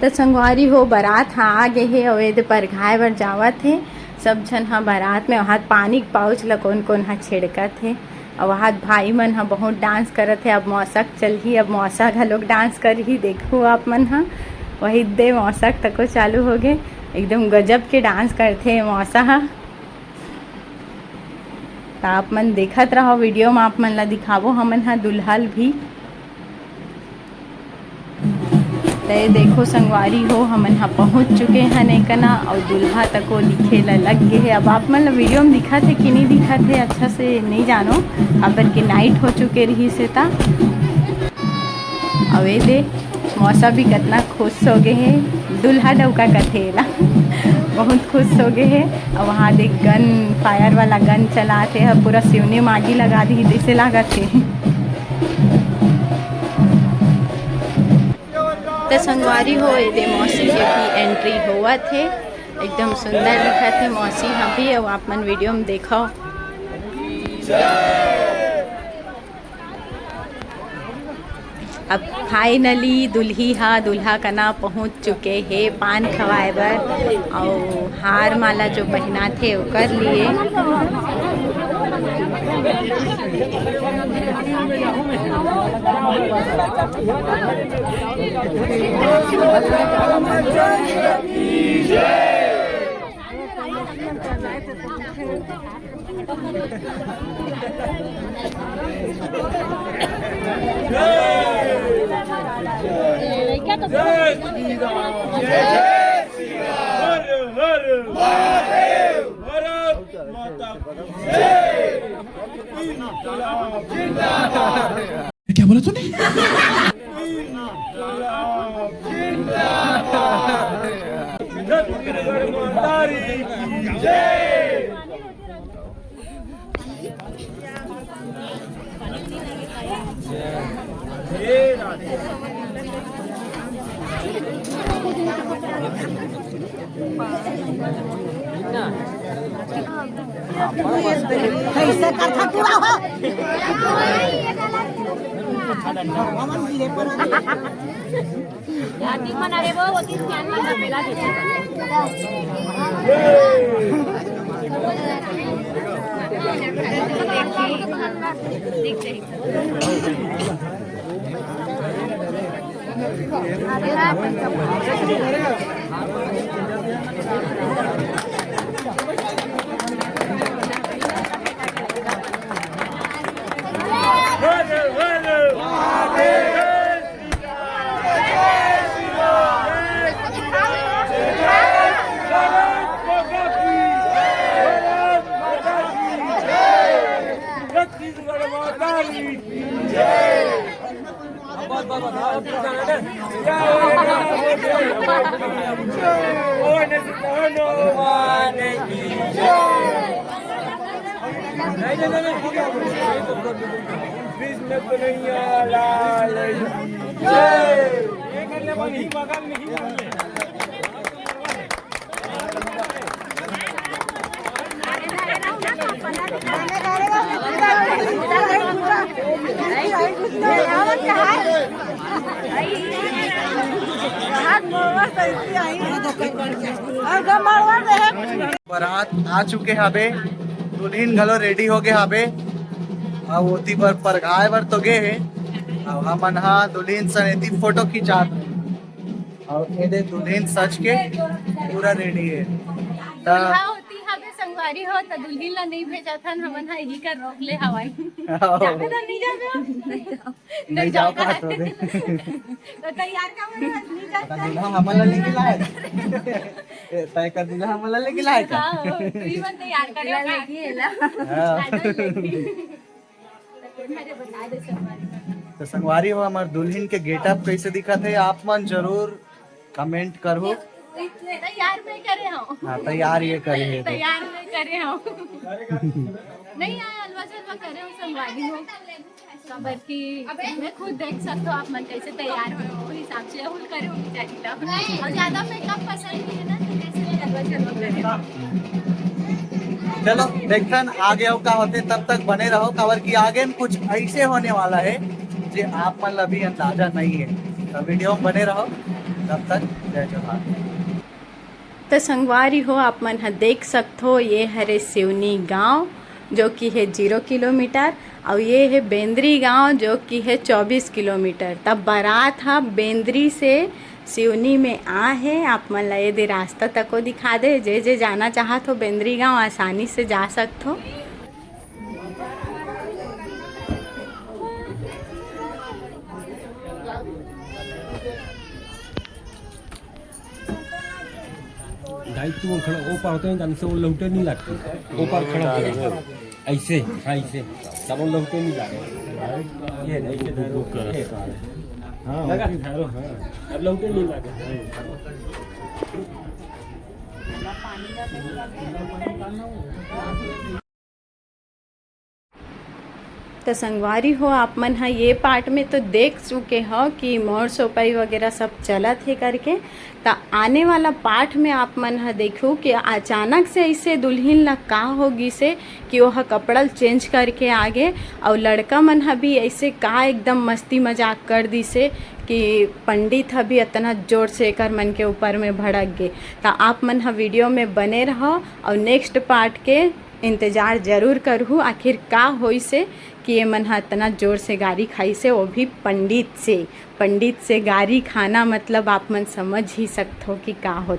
तो संगवारी हो बारात हाँ आ गए हे अउ एदे परघाए बर जावत हे। सब झन हाँ बारात में वहाँ पानी के पाउच ल कोन कोन हाँ छिड़कत हे और वहाँ भाई मन हाँ बहुत डांस करत हे। अब मौसक चलही, अब मौसा घलोक डांस करही। देखो आप मन हाँ वही दे मौसक तको चालू हो गए, एकदम गजब के डांस करथे मौसा हाँ। तो आप मन देखत रहो वीडियो में, आप मन ला दिखाबो हमन हाँ दुल्हल भी। तो देखो संगवारी हो हमन हाँ पहुँच चुके हैं एकना और दुल्हा तको दिखे ला लग गए है। अब आप मन ला वीडियो में दिखत है कि नहीं दिखत है अच्छा से नहीं जानो, काबर के नाइट हो चुके रही से ता। अब ये दे मौसा भी कितना खुश हो गए है, दुल्हा डौका कथे ला बहुत खुश हो गए है। और वहाँ देख गन फायर वाला गन चलाते है, पूरा सिवने मागी लगा दी जैसे लागत है। तो संगवारी हो ये मौसी के भी एंट्री हुआ थे, एकदम सुंदर दिखा थे मौसी हाँ भी। और आप मन वीडियो में देखो। अब फाइनली दुल्ही हाँ दुल्हा कना पहुँच चुके हैं पान खवाए बर और हार माला जो पहना थे वो कर लिए। क्या बोला तूने? कैसे करता पूरा हो यानी मना रे वो तीन ज्ञान का बेला देते बारात आ चुके हबे, दुल्हन घलो रेडी हो गए हबे और ओती पर परघाए बर तो गे हे। और हमन हा दुल्हन सनेती फोटो खिंचात और एदे दुल्हन सच के पूरा रेडी है। संगवारी हो तो दुल्हन ला नहीं भेजा था हमन हा यही कर रोक ले हवाई जाके तो नहीं जाबे नहीं जाओ का तो दे तो तैयार का नहीं जाता दुल्हा हमन ला लेके लाए तय कर दुल्हा हमन ला लेके लाए का तू मन तैयार करे लेके एला तो संगवारी हो हमार दुल्हन के गेटअप कैसे दिखा थे आप मन जरूर कमेंट करो। तैयार में करे हो हाँ तैयार ये करे है तैयार में करे हो नहीं आया अलवा चलवा करे हो संगवारी हो खबर की मैं खुद देख सकते हो आप मन कैसे तैयार हो हिसाब से हुल करे हो चाहिए और ज्यादा मेकअप पसंद नहीं है ना तो कैसे अलवा चलवा करे। चलो देखन आगे का होते तब तक बने रहो खबर की आगे में कुछ ऐसे होने वाला है जो आप मन अभी अंदाजा नहीं है, तो वीडियो में बने रहो। तब तक जय जोहार। तो संगवारी हो आप मन ह देख सकथो ये हरे सिवनी गांव जो कि है 0 किलोमीटर और ये है बेंद्री गांव जो कि है 24 किलोमीटर। तब बारात हा बेंद्री से सिवनी में आ है। आप मन ला यदि रास्ता तको दिखा दे, जे जे जाना चाहत हो बेंद्री गांव आसानी से जा सकथो। दायित्व वो खड़ा वो पार होते हैं जाने से वो लौटे नहीं लगते, वो पार खड़ा हो ऐसे, हाँ ऐसे तब वो लौटे नहीं लगे। ये ऐसे हाँ लगा अब लौटे नहीं लगे। तो संगवारी हो आप मन हा ये पार्ट में तो देख चुके हो कि मोर सोपाई वगैरह सब चलत है करके। तो आने वाला पार्ट में आप मन हा देखो कि अचानक से ऐसे दुल्हन ला का होगी से कि वह कपड़ा चेंज करके आगे और लड़का मन हा भी ऐसे का एकदम मस्ती मजाक कर दी से कि पंडित अभी इतना जोर से कर मन के ऊपर में भड़क गए। तो आप मन हा वीडियो में बने रहो और नेक्स्ट पार्ट के इंतज़ार ज़रूर करूँ आखिर का होई से कि ये मन हा इतना जोर से गारी खाई से, वो भी पंडित से गारी खाना मतलब आप मन समझ ही सकते हो कि का होता।